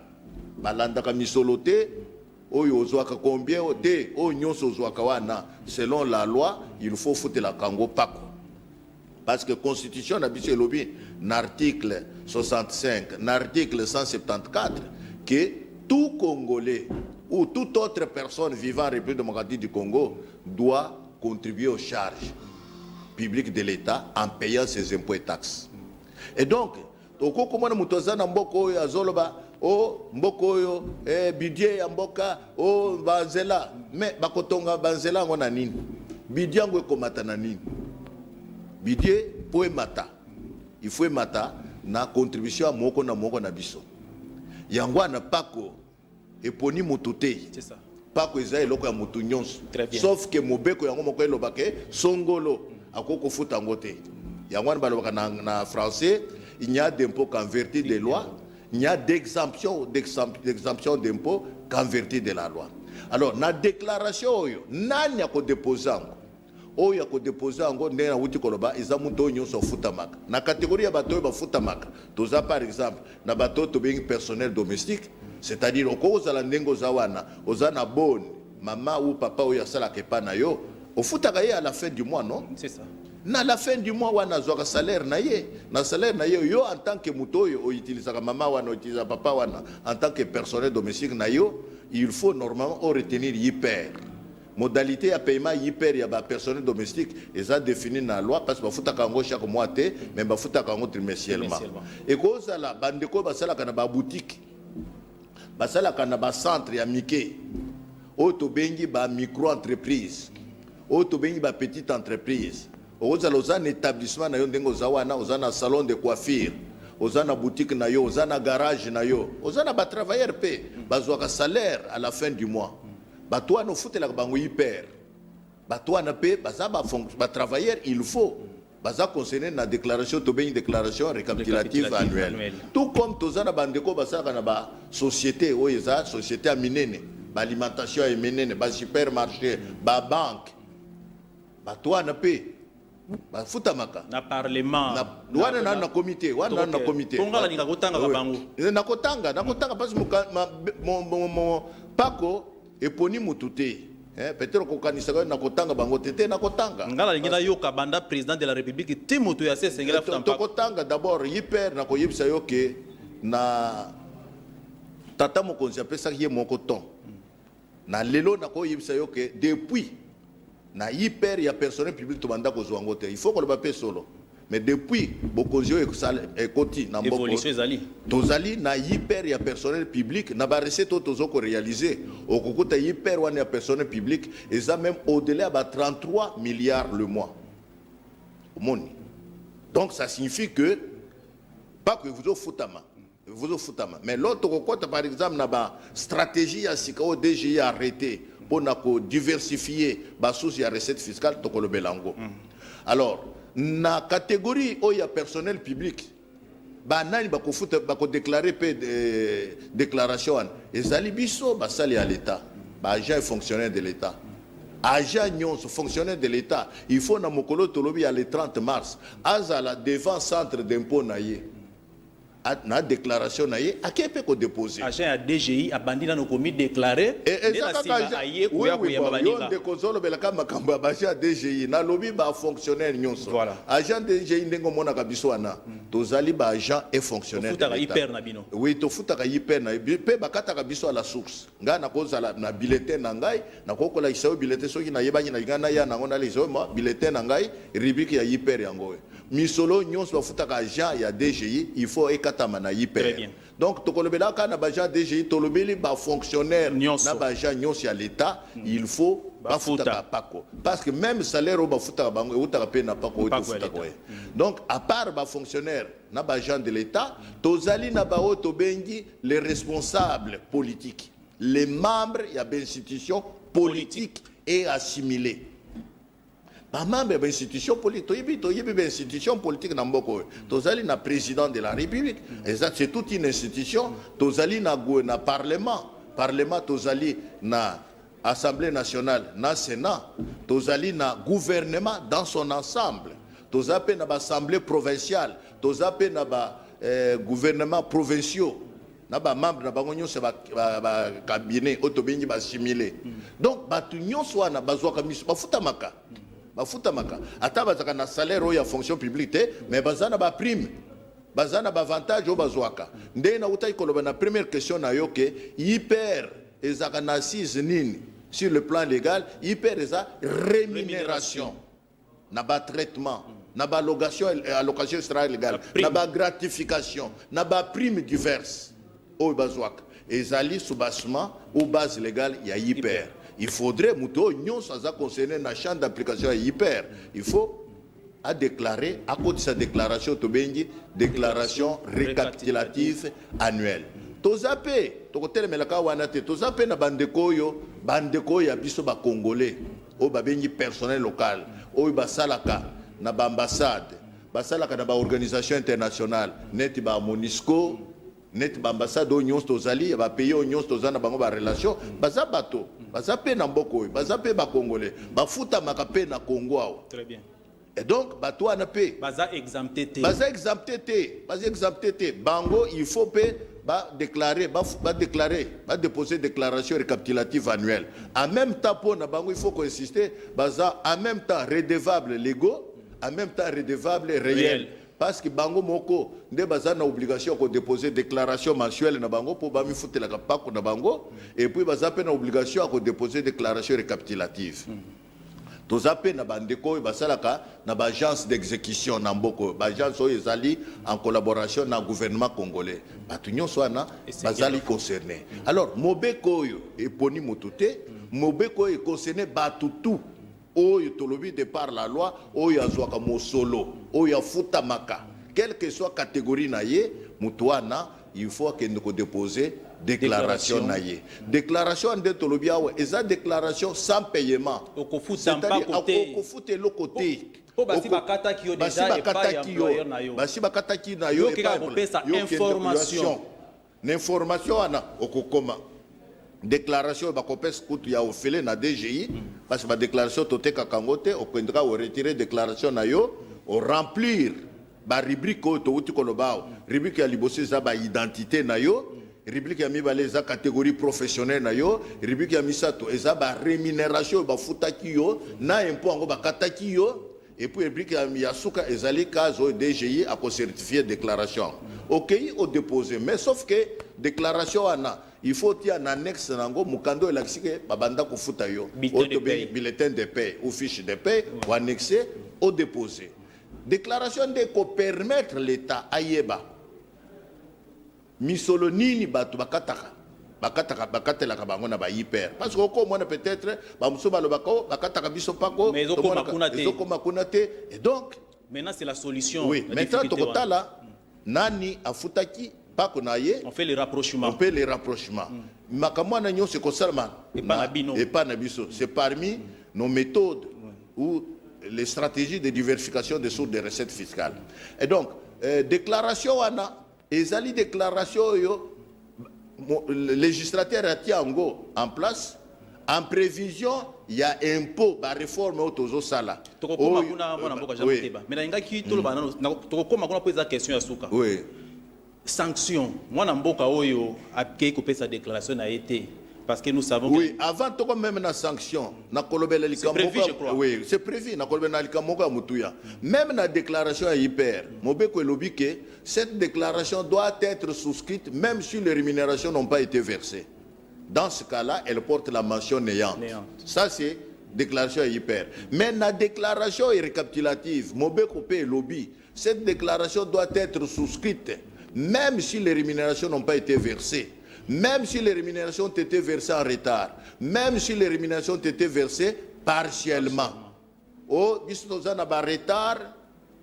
balanda ka misolote oyo ozwaka combien te o nyonso ozwaka wana selon la loi il faut foutre la kango pako, parce que constitution na biso elobi na article 65 na article 174 que tout Congolais ou toute autre personne vivant en République démocratique du Congo doit contribuer aux charges publiques de l'État en payant ses impôts et taxes. Et donc, toko komona mutoza na mboko oyo azoloba o mboko oyo budget ya mboka o banzela, mais bakotonga banzela ngo na nini? Budget ngo ekomata na nini? Budget po emata. Il faut emata na contribution à moko na biso. Yangwa na pako eponi mutute. C'est ça. Pako eza eloko ya mutu nyonso. Sauf que mobeko yango moko elobake songolo akoko futa ngote. Yangwa balobaka na français, il n'y a d'impôt qu'en vertu des lois, il n'y a d'exemption d'impôt qu'en vertu de la loi. Alors na déclaration oyo nani ako déposer oyo ko déposer ngo ndena wuti koloba eza muto nyonso futamaka na catégorie ya bato ba futamaka toza par exemple na bato to bengi personnel domestique, c'est-à-dire oko ozala ndengo zawana ozana bonne maman ou papa oyo asala kepa na yo ofutaka ye à la fin du mois, non? C'est ça. Na la fin du mois wana zoka salaire na ye yo en tant que muto yo utilisa maman wana utilisa papa wana en tant que personnel domestique na yo, il faut normalement retenir hyper modalité à paiement hyper ya ba personnel domestique et ça défini dans la loi, parce que bafuta kango chaque mois te mais bafuta kango trimestriellement. Et cause la bandeko basala kana ba boutique basala kana ba centre ya mike auto bengi ba micro entreprise auto bengi ba petite entreprise oza un établissement na yo ndengo zawana ozana salon de coiffure ozana boutique na yo ozana garage na yo ozana ba travailleur pe bazwaka salaire à la fin du mois. Batouane au foot la bango hyper. Batouane pe baza ba travailleur il faut. Baza concerné na déclaration to une déclaration récapitulative annuelle. Tout comme tozana bandeko basaka na ba société oza société a minene, ba alimentation a minene, ba supermarché, ba banque. Batouane pe ba futamaka na parlement na comité na comité tongala ninga kotanga ba bango na kotanga parce que mon pako eponi mutute peut-être kokanisa na kotanga bango tete na kotanga ngala ngina yoka banda président de la république timoto ya sengela futa to kotanga d'abord hyper na koyebisa yo ke na tata mokonzi apesa ye moko ton na lelo na koyebisa yo ke depuis na hyper ya personnel public to banda ko zwango te il faut ko le pape solo mais depuis bokonzi e koti na mboko tozali na hyper ya personnel public na ba recette tozo ko réaliser okukuta hyper wana ya personnel public et ça même au-delà ba 33 milliards le mois omoni Donc ça signifie que, pas que vous foutama. Mais l'autre côté, par exemple, na ba stratégie à Sikao DGI arrêté pour diversifier la source de recette fiscale to ko belango. Alors, na catégorie où il y a personnel public, ba nani ba ko futa ba ko déclarer pe déclaration et zali biso ba sali à l'état, ba agent et fonctionnaire de l'état. Agent nyonso fonctionnaire de l'état, il faut na mokolo tolobi à le 30 mars, azala devant centre d'impôt naie. Na déclaration naie a qui peut déposer agent à DGI a bandina no komi déclarer et ça oui de kozolo belaka makambo agent DGI na lobby ba fonctionnaire nyonso agent DGI ndengo mona kabiso ana tozali ba agent et fonctionnaire to hyper na bino oui to futaka hyper na pe bakata kabiso à la source nga na kozala na bulletin na ngai na kokola isao bulletin soki na yebani na ngana ya na ngona les hommes bulletin na ngai rubrique ya hyper yango misolo nyonso ba futaka agent ya DGI il faut na hyper. Donc tokolobela ka na baja DGI tolobeli ba fonctionnaire na baja nyonsi à l'état il faut ba futa pako parce que même salaire au ba futa bango utaka pe na pako futa ko. Donc à part ba fonctionnaire na baja de l'état tozali na ba auto bengi les responsables politiques les membres ya institutions politiques et assimilés. Ba membre de l'institution politique, institution politique na mboko. Tozali na président de la République, et ça c'est toute une institution. Tozali na parlement, tozali na Assemblée nationale, na Sénat, tozali na gouvernement dans son ensemble. Tozape na assemblée provinciale, tozape na gouvernement provinciaux. Na ba membre na bango nyonso ba cabinet otobengi ba assimilé. Donc ba tunyo so na bazwa kamiso ba futamaka. Bafutamaka ata bazaka na salaire ya fonction publique mais bazana ba prime bazana ba avantage au bazwaka ndé na utai koloba na première question na yo ke hyper ezaka na assise nini sur le plan légal hyper eza rémunération na ba traitement na ba allocation extra-légale na ba gratification na ba prime diverses au bazwaka ezali soubassement ou base légale ya hyper. Il faudrait muto nyon sans concerner na champ d'application hyper. Il faut à déclarer à côté de sa déclaration to bengi déclaration récapitulative annuelle. Tozape to kotel melaka wana te tozape na bandeko ya biso ba congolais o ba bengi personnel local o ba salaka na ba ambassade ba salaka na ba organisation internationale net ba MONUSCO net ba ambassade o nyons tozali ba pays o nyons tozana bango ba relation baza bato baza pe na mboko baza pe ba congolais ba futa makape na Congo. Très bien. Et donc bato ana pe baza exempté te bango il faut pe ba déclarer ba déposer déclaration récapitulative annuelle en même temps pour na bango il faut qu'on insiste baza en même temps redevable légaux en même temps redevable réel. Parce que bango moko nde baza na obligation ko déposer déclaration mensuelle na bango pour ba mi futela ka pako na bango et puis baza pe na obligation ko déposer déclaration récapitulative. Tozape na bandeko basalaka na ba agence d'exécution na mboko ba agence oyo ezali en collaboration na gouvernement congolais. Batunyo soana bazali concerné. Alors mobeko oyo eponi motute mobeko oyo concerné batutu oyo tolobi de par la loi oyo azwaka mosolo oyo futamaka quelle que soit catégorie na ye mutuana il faut que nous déposer déclaration na ye déclaration de tolobi awa eza déclaration sans paiement c'est-à-dire okofute le côté basi bakata ki yo déjà et pas employeur na yo basi bakata ki na yo et pas information l'information ana okokoma déclaration ba kopes kutu ya ofele na DGI parce que ba déclaration toteka kangote okendra o retirer déclaration na yo o remplir ba rubrique to uti kolobao rubrique ya libosi za ba identité na yo rubrique ya mibale za catégorie professionnelle na yo rubrique ya misato eza ba rémunération ba futaki yo na impôt ngo ba kataki yo et puis rubrique ya suka ezali caso DGI a ko certifier déclaration OK au déposer mais sauf que déclaration ana il faut qu'il y ait un annexe nango mukando elaksike babanda kufuta yo bulletin de paie ou fiche de paie ou annexé au déposé déclaration de ko permettre l'état ayeba misolo nini batu bakataka bakatelaka bango na ba hyper parce que ko mona peut-être ba muso balobako bakataka biso pako mais ezokoma kuna te et donc Maintenant, c'est la solution. Oui, maintenant, Tokotala, Nani Afutaki, Pakonaye. On fait les rapprochements. On fait les rapprochements. Makamwana Nyon, c'est Kossalma. Et pas Nabino. Et pas Nabiso. C'est parmi nos méthodes ou les stratégies de diversification des sources de recettes fiscales. Et donc, déclaration, Ezali déclaration, le législateur a tient en place. En prévision, il y a impôt, la réforme au Sala. Oui. Sanction. Moi, Namboka Oyo a coupé sa déclaration a été. Parce que nous savons. Oui, avant tout même la sanction, c'est prévu, je crois. Oui, c'est prévu. Même la déclaration à hyper, Mobeko lobby que cette déclaration doit être souscrite même si les rémunérations n'ont pas été versées. Dans ce cas-là, elle porte la mention néante. Ça, c'est déclaration hyper. Mais la déclaration récapitulative, Mobeko et lobby, cette déclaration doit être souscrite même si les rémunérations n'ont pas été versées. Même si les rémunérations ont été versées en retard, même si les rémunérations ont été versées partiellement. Oh, dis nous en avons retard,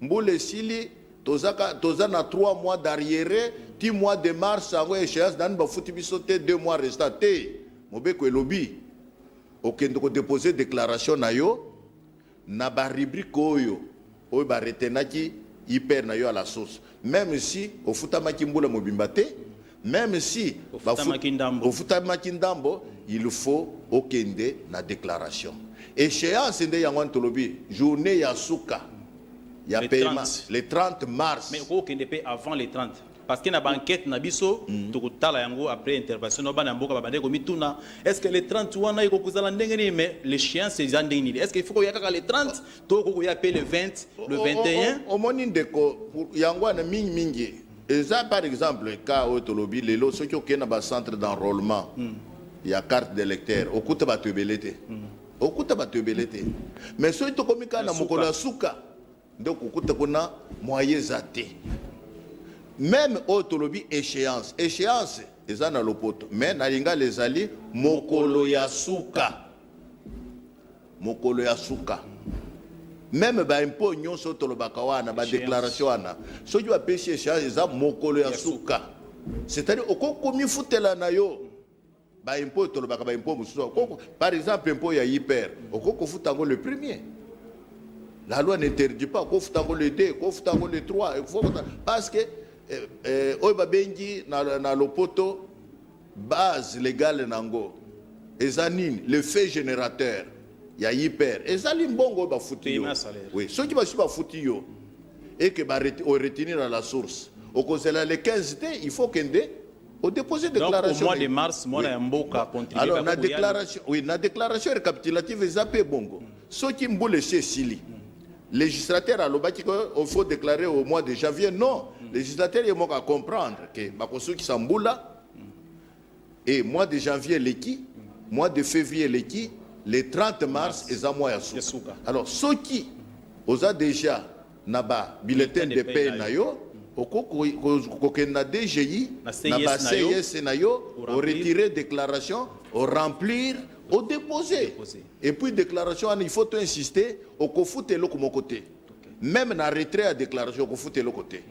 mboule sili, toza na 3 mois d'arrière, 10 mois de mars, en échéance, dans ba fouti bisoté 2 mois restants. Mobeko et lobby, aucun de déposer déclaration na yo, na ba rubrique oyo, oyo ba retenaki hyper na yo à la source. Même si au futamaki mboula mobimbate. Même si au Futamaki-Ndambo, il faut okende na déclaration. Échéance de Yangon Tolobi, journée Yasuka, ya paiement le 30 mars. Mais au KNDP avant les 30. Parce qu'il y a une banquette Nabiso, après intervention, est-ce que les 30 mais l'échéance c'est est-ce qu'il faut qu'il y ait les 30, il y a le 20, le 21? Au moment où Yangon mingi. Et ça, par exemple, le cas où Tolobi, les lots, ceux qui ont un centre d'enrôlement, il y a carte d'électeur, au coup de batubelete. Au coup de batubelete. Mais ceux qui ont commis un mokola souka, donc au coup de kona, moyen zate. Même au Tolobi, échéance. Échéance, ils en ont le pote. Mais nalinga les alliés, mokolo yasuka. Mokolo yasuka. Même ba impôt nyon so tolobaka wana ba déclaration wana so tu apesi échange eza mokolo ya suka, c'est-à-dire okokomi futela na yo ba impôt tolobaka ba impôt mususu par exemple impôt ya hyper okoko futango le premier, la loi n'interdit pas ko futango le 2 ko futango le 3 parce que oy ba bengi na lopoto base légale nango ezanine le fait générateur. Il y a hyper. Et ça, limbongo ba fouti. Oui. Ceux qui va suivre fouti yo et que va retenir à la source. Au conseil les 15 days, il faut qu'on au déposer déclaration. Donc, au mois de mars, moi, il y a un beau cas contribué. Alors, la déclaration, oui, la déclaration récapitulative est zappé bongo. Ceux qui m'boulent chez Sili. Législateur à l'obaki il faut déclarer au mois de janvier. Non. Législateur il manque à comprendre que ceux qui s'emboula et mois de janvier l'équipe, mois de février l'équipe. Les 30 mars, ils ont moins Yasuka. Alors, ceux qui ont déjà naba bulletin de paie nayo, na DGI, naba CIS nayo, au retirer déclaration, au remplir, au déposer. Et puis déclaration, il faut insister, au kofoute l'autre côté. Même na retrait à déclaration, au kofoute l'autre côté.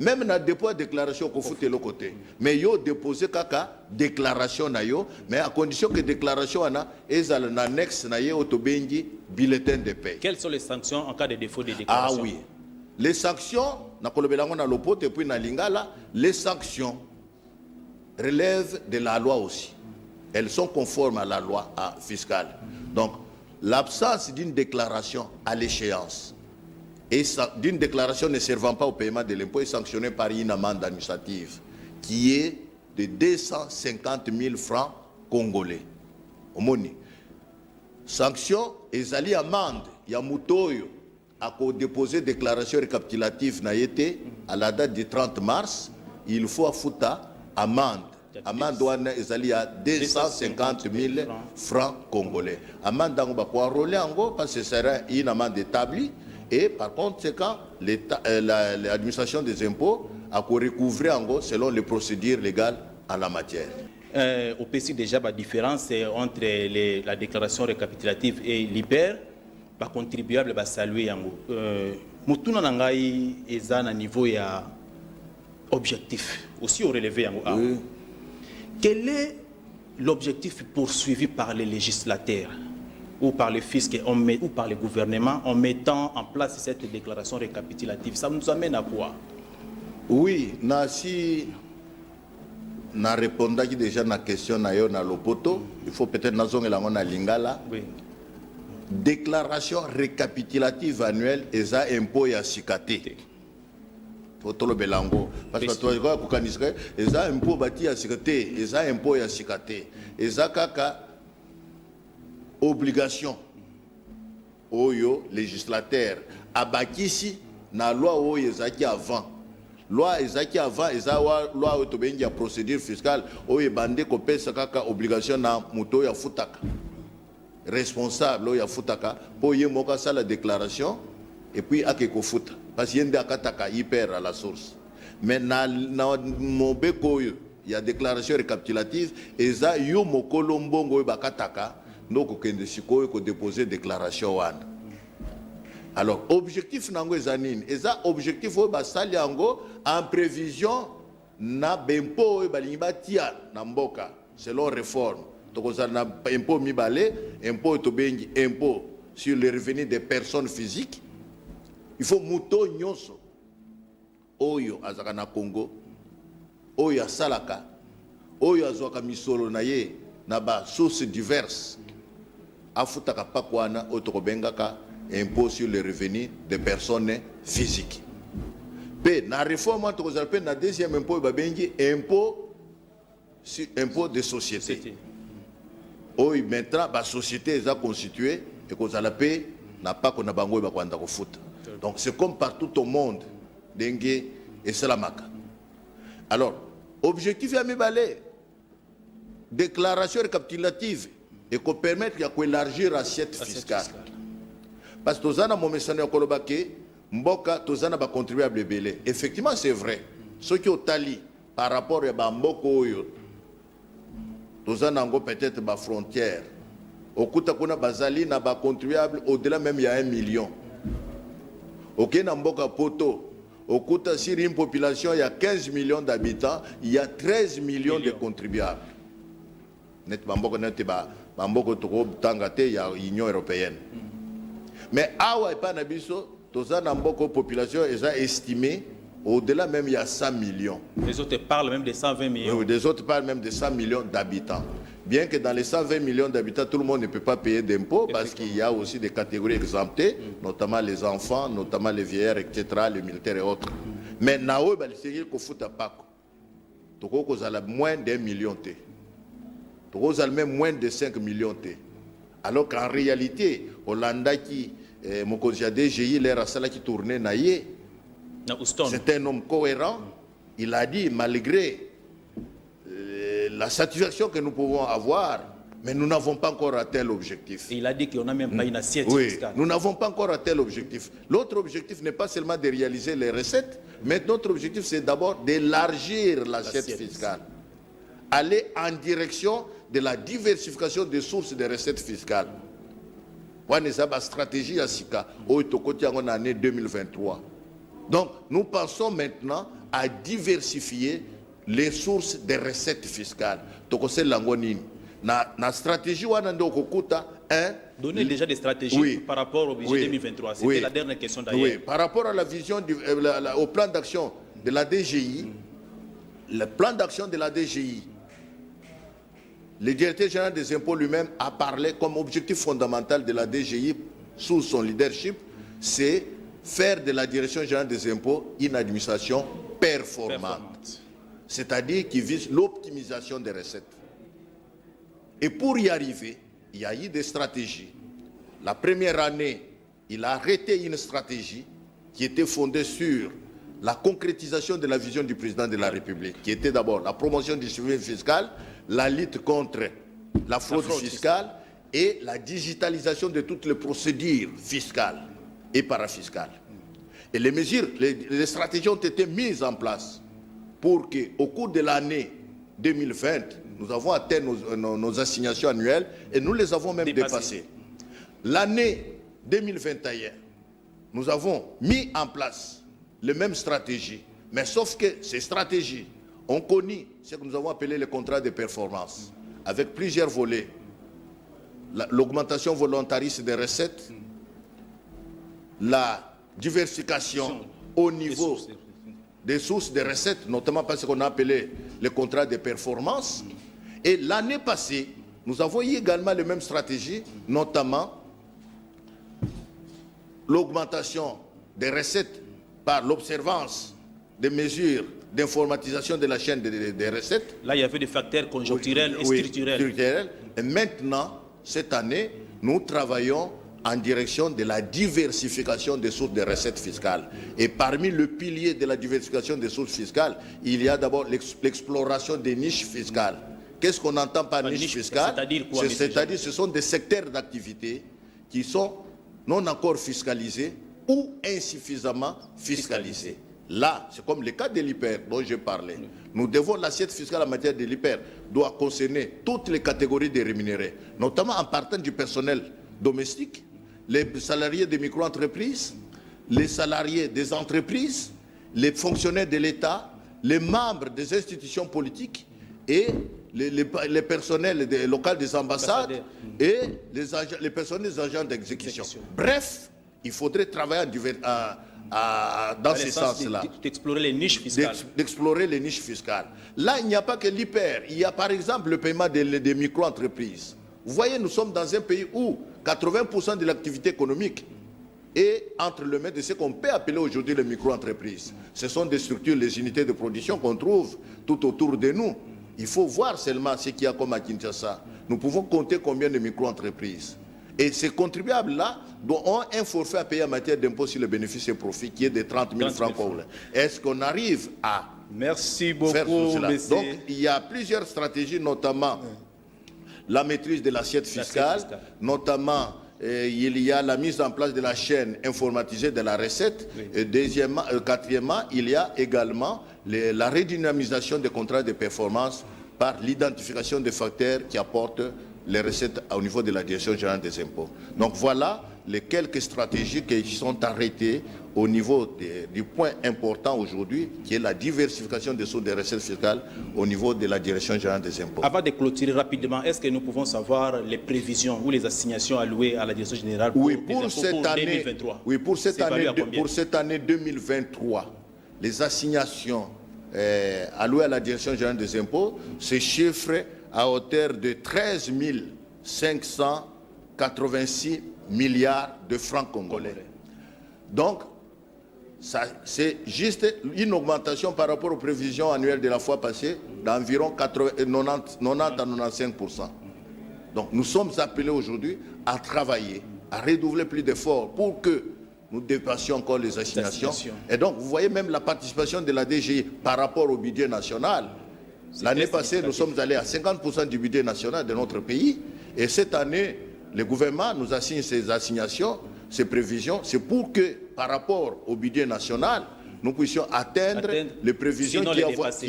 Même dans le dépôt de déclaration qu'on fout de l'autre côté. Mais yo déposé kaka déclaration na yo, mais à condition que déclaration ana ezal na annexe na yo autobengi bulletin de paie. Quelles sont les sanctions en cas de défaut de déclaration? Ah oui. Les sanctions, na kolobelango na lopoto et puis na lingala, les sanctions relèvent de la loi aussi. Elles sont conformes à la loi fiscale. Donc l'absence d'une déclaration à l'échéance et d'une déclaration ne servant pas au paiement de l'impôt est sanctionnée par une amende administrative qui est de 250 000 francs congolais. Omoni. Sanction, ezali amende, ya mutoyo, à déposer déclaration récapitulative na yete, à la date du 30 mars, il faut afouta amende. Amende wana ezali à 250 000 francs congolais. Amende dango ba ko enrôler ango parce que ce sera une amende établie. Et par contre, c'est quand l'administration des impôts a recouvrer en gros selon les procédures légales en la matière. Au PC déjà, la différence entre la déclaration récapitulative et l'hyper, le contribuable va saluer en gros. mutuna na ngai eza na niveau ya objectif aussi au relevé yango awa. Oui. Quel est l'objectif poursuivi par les législateurs ou par le fisc ou par le gouvernement en mettant en place cette déclaration récapitulative? Ça nous amène à quoi? Oui, si na répondaki déjà na question na yo na lopoto, il faut peut-être nazongela ngo na lingala. Oui. Déclaration récapitulative annuelle eza impôt ya sikate. Totolo belango parce que toi ko kanisre eza impôt bati ya sikate, eza impôt ya sikate. Eza kaka obligation oyo législateur abakisi na loi oyo ezaki avant. Loi ezaki avant eza loi oyo tobengi ya procédure fiscale oyo bande kopesa kaka obligation na moto ya futaka. Responsable ya futaka pour y moka ça la déclaration et puis akeko futa parce qu'il y a akataka hyper à la source mais na mobeko il y a déclaration récapitulative et ça yo mokolo mbongo bakataka ndoko kende sikoyo ko déposer déclaration wana. Alors objectif nango ezanine eza objectif oyo basali yango en prévision na bempo oyo balingi batia na mboka selon réforme. Donc, on a impôt mibale, impôt tobengi, impôt sur les revenus des personnes physiques. Il faut muto nyonso. Oyo azaka na Congo, oyo asalaka, oyo azwaka misolo na ye na ba sources diverses. Afutaka pakwana otokobengaka impôt sur les revenus des personnes physiques. Pe na réforme tokozala pe na deuxième impôt babengi impôt sur impôt des sociétés. Oui, maintenant, la société est constituée et qu'on a la paix, n'a pas qu'on a bango et qu'on a foot. Donc c'est comme partout au monde, dengue et salamaka. Alors, objectif à balai, déclaration récapitulative et qu'on permette d'élargir l'assiette fiscale. Parce que tozana mon message au Kolobake, Mboka tozana ba contribuable belé. Effectivement, c'est vrai. Ce qui au tali par rapport à Mboko tozanango peut-être ma frontière okuta kuna bazali na ba contribuable au-delà même il y a 1 million. OK na mboka poto okuta sur une population il y a 15 millions d'habitants, il y a 13 millions de contribuables. Net mboka net ba mboka to tangate il y a Union européenne. Mais awa pa na biso tozana mboka population est estimée au-delà même il y a 100 millions. Les autres parlent même de 120 millions. Oui, les autres parlent même de 100 millions d'habitants. Bien que dans les 120 millions d'habitants, tout le monde ne peut pas payer d'impôts parce qu'il y a aussi des catégories exemptées, notamment les enfants, notamment les vieillards, etc., les militaires et autres. Mais Nao, il faut que tu aies moins d'1 million. Tu aies même moins de 5 millions. Alors qu'en réalité, Hollanda qui, mon conseiller DGI, l'air à cela qui tournait, c'est un homme cohérent. Il a dit, malgré la satisfaction que nous pouvons avoir, mais nous n'avons pas encore atteint l'objectif. Et il a dit qu'on n'a même pas une assiette fiscale. Nous n'avons pas encore atteint l'objectif. L'autre objectif n'est pas seulement de réaliser les recettes, mais notre objectif, c'est d'abord d'élargir l'assiette fiscale. Aller en direction de la diversification des sources de recettes fiscales. On a une stratégie à Sika, en année 2023. Donc, nous pensons maintenant à diversifier les sources des recettes fiscales. Donc, c'est l'angonine. Na stratégie, on a donner déjà des stratégies par rapport au budget 2023. C'était la dernière question d'ailleurs. Oui, par rapport à la vision, au plan d'action de la DGI, le plan d'action de la DGI, le directeur général des impôts lui-même a parlé comme objectif fondamental de la DGI sous son leadership, c'est faire de la direction générale des impôts une administration performante. C'est-à-dire qui vise l'optimisation des recettes. Et pour y arriver, il y a eu des stratégies. La première année, il a arrêté une stratégie qui était fondée sur la concrétisation de la vision du président de la République, qui était d'abord la promotion du suivi fiscal, la lutte contre la fraude fiscale et la digitalisation de toutes les procédures fiscales et parafiscales. Et les mesures, les stratégies ont été mises en place pour qu'au cours de l'année 2020, nous avons atteint nos assignations annuelles et nous les avons même dépassées. L'année 2021, nous avons mis en place les mêmes stratégies, mais sauf que ces stratégies ont connu ce que nous avons appelé les contrats de performance, avec plusieurs volets. L'augmentation volontariste des recettes, la diversification au niveau des sources de recettes, notamment parce qu'on a appelé les contrats de performance. Et l'année passée, nous avons eu également les mêmes stratégies, notamment l'augmentation des recettes par l'observance des mesures d'informatisation de la chaîne des recettes. Là, il y avait des facteurs conjoncturels et structurels. Et maintenant, cette année, nous travaillons en direction de la diversification des sources de recettes fiscales. Et parmi le pilier de la diversification des sources fiscales, il y a d'abord l'exploration des niches fiscales. Qu'est-ce qu'on entend par niche fiscale? C'est-à-dire quoi? C'est-à-dire ce sont des secteurs d'activité qui sont non encore fiscalisés ou insuffisamment fiscalisés. Là, c'est comme le cas de l'IPER dont je parlais. Nous devons, l'assiette fiscale en matière de l'IPER doit concerner toutes les catégories de rémunérés, notamment en partant du personnel domestique, les salariés des micro-entreprises, les salariés des entreprises, les fonctionnaires de l'État, les membres des institutions politiques et les personnels locaux des ambassades et les personnels des agents d'exécution. Bref, il faudrait travailler dans ce sens-là. D'explorer les niches fiscales. D'explorer les niches fiscales. Là, il n'y a pas que l'IPER. Il y a par exemple le paiement des micro-entreprises. Vous voyez, nous sommes dans un pays où 80% de l'activité économique est entre les mains de ce qu'on peut appeler aujourd'hui les micro-entreprises. Ce sont des structures, les unités de production qu'on trouve tout autour de nous. Il faut voir seulement ce qu'il y a comme à Kinshasa. Nous pouvons compter combien de micro-entreprises. Et ces contribuables-là ont un forfait à payer en matière d'impôt sur le bénéfice et profit qui est de 30 000 francs congolais. Est-ce qu'on arrive à faire tout cela? Donc, il y a plusieurs stratégies, notamment la maîtrise de l'assiette fiscale, notamment il y a la mise en place de la chaîne informatisée de la recette. Et quatrièmement, il y a également la redynamisation des contrats de performance par l'identification des facteurs qui apportent les recettes au niveau de la Direction générale des impôts. Donc voilà les quelques stratégies qui sont arrêtées au niveau du point important aujourd'hui, qui est la diversification des sources de recettes fiscales au niveau de la Direction générale des impôts. Avant de clôturer rapidement, est-ce que nous pouvons savoir les prévisions ou les assignations allouées à la Direction générale pour, pour cette année 2023? Oui, pour cette année 2023, les assignations allouées à la Direction générale des impôts se chiffrent à hauteur de 13 586 milliards de francs congolais. Donc, c'est juste une augmentation par rapport aux prévisions annuelles de la fois passée d'environ 90 à 95%. Donc, nous sommes appelés aujourd'hui à travailler, à redoubler plus d'efforts pour que nous dépassions encore les assignations. Et donc, vous voyez même la participation de la DGI par rapport au budget national. L'année passée, nous sommes allés à 50% du budget national de notre pays. Et cette année, le gouvernement nous assigne ces assignations, ces prévisions. C'est pour que, par rapport au budget national, nous puissions atteindre les prévisions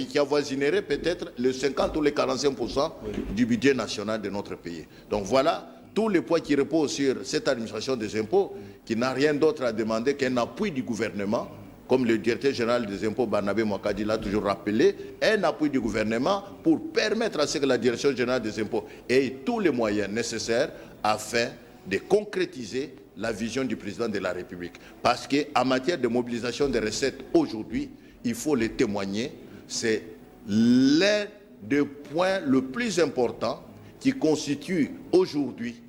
qui avoisineraient peut-être les 50 ou les 45% du budget national de notre pays. Donc voilà tous les poids qui reposent sur cette administration des impôts, qui n'a rien d'autre à demander qu'un appui du gouvernement, comme le directeur général des impôts, Barnabé Mwakadi, l'a toujours rappelé, un appui du gouvernement pour permettre à ce que la direction générale des impôts ait tous les moyens nécessaires afin de concrétiser la vision du président de la République. Parce qu'en matière de mobilisation des recettes aujourd'hui, il faut le témoigner, c'est l'un des points le plus important qui constitue aujourd'hui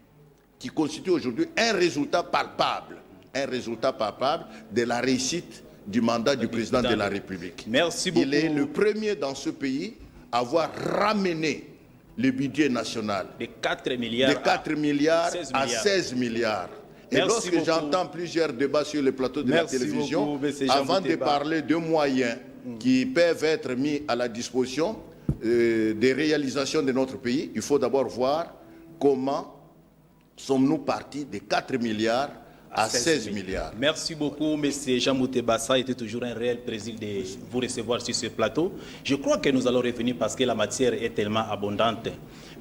un résultat palpable de la réussite du mandat du président de la République. Merci beaucoup. Il est le premier dans ce pays à avoir ramené le budget national de 4 milliards, à 16 milliards. Et lorsque j'entends plusieurs débats sur le plateau de la télévision, avant de parler de moyens qui peuvent être mis à la disposition des réalisations de notre pays, il faut d'abord voir comment sommes-nous partis de 4 milliards à 16 milliards. Merci beaucoup, M. Jean Moutebassa. Il était toujours un réel plaisir de vous recevoir sur ce plateau. Je crois que nous allons revenir parce que la matière est tellement abondante.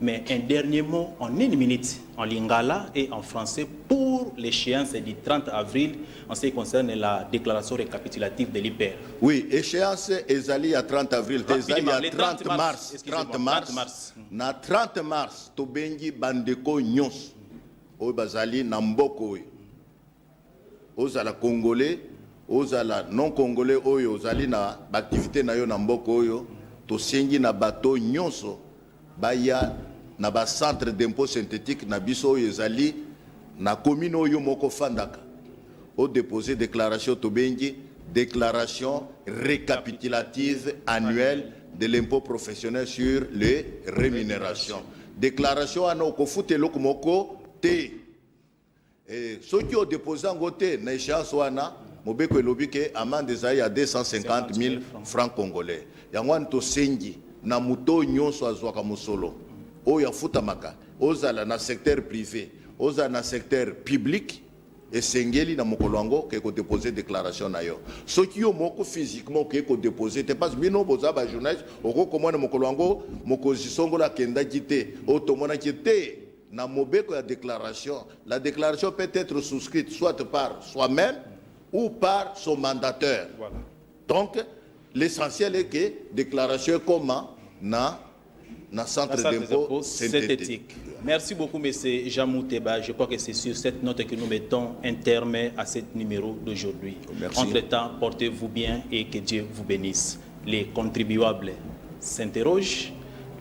Mais un dernier mot en 1 minute, en lingala et en français, pour pour l'échéance du 30 avril en ce qui concerne la déclaration récapitulative de l'IPER. Oui, échéance ezali à 30 avril, ezali à 30 mars. 30 mars. Na 30 mars, tobengi bandeko nyos. Oyo bazali na mboko oyo. Ozala congolais, ozala non congolais oyo ozali na activité na yo na mboko oyo, tosengi na bato nyonso baya na ba centre d'impôt synthétique na biso oyo ezali na commune oyo moko fandaka. Au déposer déclaration tobengi déclaration récapitulative annuelle de l'impôt professionnel sur les rémunérations. Déclaration ana okofute eloko moko te. Et ceux qui ont déposé en côté na échéance wana mobeko elobi ke amende ezali à 250 000 francs congolais. Yango to sengi na muto nyonso azwaka musolo oyo afutamaka ozala na secteur privé ozala na secteur public esengeli na mokolo yango ke ko déposer déclaration na yo. Soki yo moko physiquement ke ko déposer te pas bino boza ba journaliste oko komona mokolo yango mokozi songola kenda kité o tomona kité na mobeko ya déclaration. La déclaration peut être souscrite soit par soi-même ou par son mandateur. Voilà. Donc l'essentiel est que déclaration comment na centre d'impôt synthétique. Merci beaucoup, M. Jamou Teba. Je crois que c'est sur cette note que nous mettons un terme à ce numéro d'aujourd'hui. Entre-temps, portez-vous bien et que Dieu vous bénisse. Les contribuables s'interrogent,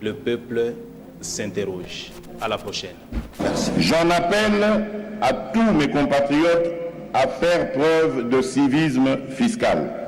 le peuple s'interroge. À la prochaine. Merci. J'en appelle à tous mes compatriotes à faire preuve de civisme fiscal.